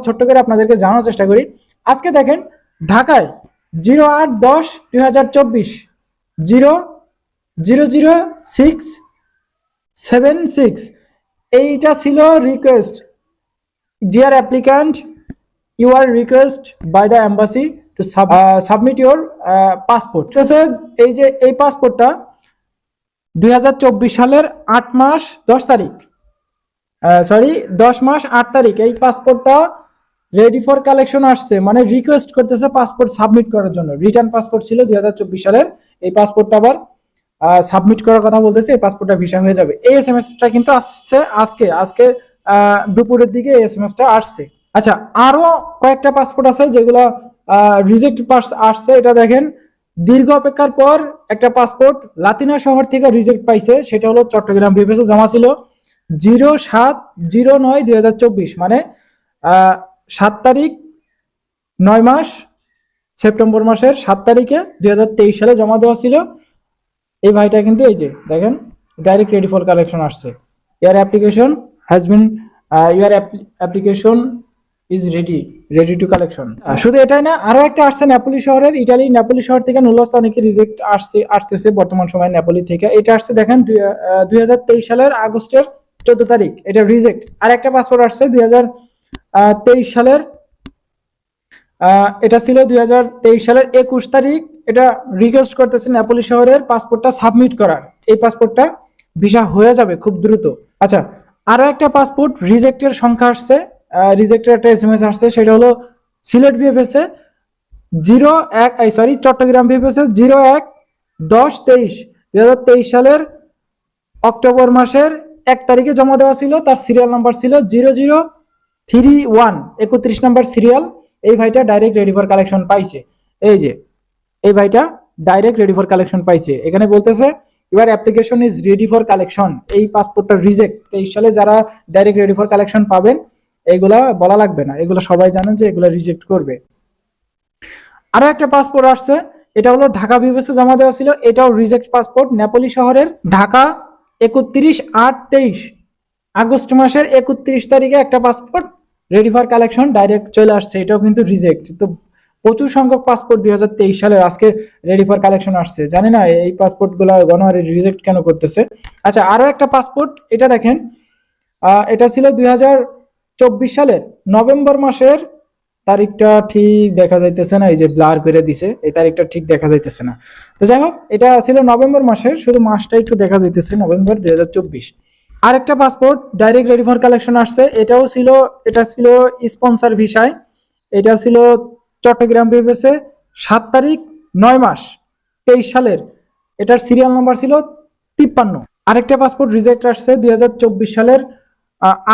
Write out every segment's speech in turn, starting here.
ছোট্ট করে আপনাদেরকে জানানোর চেষ্টা করি। আজকে দেখেন ঢাকায় 08/10/2024 0000676 এইটা ছিল request. Dear applicant, you are request by the embassy to submit your passport. এই যে এই পাসপোর্টটা 2024 সালের 8 মাস 10 তারিখ, 10 মাস 8 তারিখ এই পাসপোর্টটা রেডি ফর কালেকশন আসছে, মানে রিকোয়েস্ট করতেছে পাসপোর্ট সাবমিট করার জন্য। রিটার্ন পাসপোর্ট ছিল 2024 সালের, এই পাসপোর্টটা আবার সাবমিট করার কথা বলতেছে। এই পাসপোর্টটা ভিসা হয়ে যাবে। এই এসএমএসটা কিন্তু আসছে আজকে দুপুরের দিকে এই এসএমএসটা আসছে। আচ্ছা, আরো কয়েকটা পাসপোর্ট আছে যেগুলো রিজেক্ট আসছে। এটা দেখেন, দীর্ঘ অপেক্ষার পর একটা পাসপোর্ট লাতিনা শহর থেকে রিজেক্ট পাইছে, সেটা হলো চট্টগ্রাম ভিএফএস জমা ছিল 07/09/2024, মানে 7 তারিখ 9 মাস সেপ্টেম্বর মাসের 7 তারিখে 2023 সালে জমা দেওয়া ছিল। এই ভাইটা কিন্তু এই যে দেখেন ডাইরেক্ট রেডি ফর কালেকশন আসছে। Year application has been year application is ready to collection. শুধু এটাই না, আরো একটা আসছে নেপোলি শহরের, ইটালি নেপোলি শহর থেকে নুলস্তা অনেকে রিজেক্ট আসতেছে বর্তমান সময় নেপোলি থেকে। এটা আসছে দেখেন 2023 সালের আগস্টের 14 তারিখ, এটা রিজেক্ট। আর একটা পাসপোর্ট আসছে 2023 সালের, এটা ছিল 2023 সালের 21 তারিখ। এটা রিকোয়েস্ট করতেছে নেপোলি শহরের পাসপোর্টটা সাবমিট করার। এই পাসপোর্টটা ভিসা হয়ে যাবে খুব দ্রুত। আচ্ছা, আরো একটা পাসপোর্ট রিজেক্টের সংখ্যা আসছে, রিজেক্টের একটা এসএমএস আসছে, সেটা হলো সিলেট ভিএফএস এ চট্টগ্রাম ভিএফএস 01/10/23 সালের অক্টোবর মাসের 1 তারিখে জমা দেওয়া ছিল। তার সিরিয়াল নাম্বার ছিল 0031, 31 নাম্বার সিরিয়াল। এই ভাইটা ডাইরেক্ট রেডি ফর কালেকশন পাইছে। এই যে এই ভাইটা ডাইরেক্ট রেডি ফর কালেকশন পাইছে। এখানে বলতেছে your application is ready for collection. এই পাসপোর্টটা রিজেক্ট। 23 সালে যারা ডাইরেক্ট রেডি ফর কালেকশন পাবেন, এগুলা বলা লাগবে না, এগুলো সবাই জানেন যে এগুলো রিজেক্ট করবে। আরো একটা পাসপোর্ট আসছে, এটা হলো ঢাকা ভিএফএসে জমা দেওয়া ছিল, এটাও রিজেক্ট পাসপোর্ট নেপোলি শহরের। ঢাকা 31/8/23 আগস্ট মাসের 31 তারিখে একটা passport ready for collection direct চলে আসছে, এটাও কিন্তু রিজেক্ট। তো প্রচুর সংখ্যক পাসপোর্ট 2023 সালের আজকে রেডি ফর কালেকশন আসছে। জানি না এই পাসপোর্ট গুলা গণহারে রিজেক্ট কেন করতেছে। আচ্ছা, আরো একটা পাসপোর্ট, এটা দেখেন, এটা ছিল 2024 সালের নভেম্বর মাসের, তারিখটা ঠিক দেখা যাইতেছে না, এই যে ব্লার করে দিছে, এই তারিখটা ঠিক দেখা যাইতেছে না। তো যাই হোক, এটা ছিল নভেম্বর মাসের, শুধু মাসটা একটু দেখা যাইতেছে, নভেম্বর 2024। আরেকটা passport direct ready for collection আসছে, এটা ছিল স্পন্সর ভিসায়। এটা ছিল চট্টগ্রাম ভিএফএসে 7 তারিখ 9 মাস 23 সালের, এটার সিরিয়াল নাম্বার ছিল 53। আরেকটা পাসপোর্ট রিজেক্ট আসছে 2024 সালের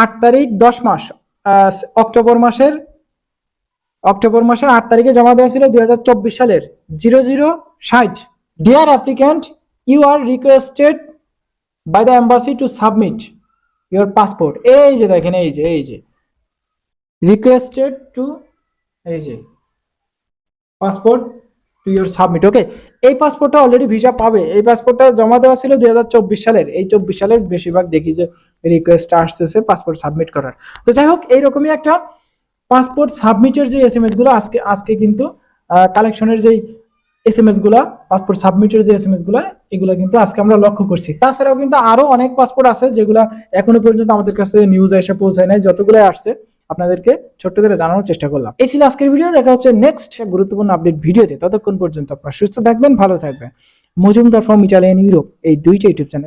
8 তারিখ 10 মাস অক্টোবর মাসের 8 তারিখে জমা দেওয়া ছিল 2024 সালের 0060। Dear applicant, you are requested by the embassy to submit your passport. এই যে দেখেন, এই যে রিকোয়েস্টেড টু, এই যে passport to your submit. Okay, এই পাসপোর্টটা অলরেডি ভিসা পাবে। এই পাসপোর্টটা জমা দেওয়া ছিল 2024 সালের। এই 24 সালের বেশিরভাগ দেখি যে রিকোয়েস্ট আসতেছে পাসপোর্ট সাবমিট করার। তো যাই হোক, এইরকমই একটা পাসপোর্ট সাবমিটের যে এসএমএস গুলো আজকে কিন্তু কালেকশনের যে এসএমএস গুলা, পাসপোর্ট সাবমিটের যে এসএমএস গুলা, এগুলো কিন্তু আজকে আমরা লক্ষ্য করছি। তাছাড়াও কিন্তু আরো অনেক পাসপোর্ট আছে যেগুলা এখনো পর্যন্ত আমাদের কাছে নিউজ এসে পৌঁছায় নাই। যতগুলো আসছে আপনাদেরকে ছোট্ট করে জানানোর চেষ্টা করলাম। এই ছিল আজকের ভিডিও। দেখা হচ্ছে নেক্সট গুরুত্বপূর্ণ আপডেট ভিডিওতে। ততক্ষণ পর্যন্ত আপনারা সুস্থ থাকবেন, ভালো থাকবেন। মজুমদার ফ্রম ইটালিয়ান ইউরোপ, এই দুইটা ইউটিউব চ্যানেল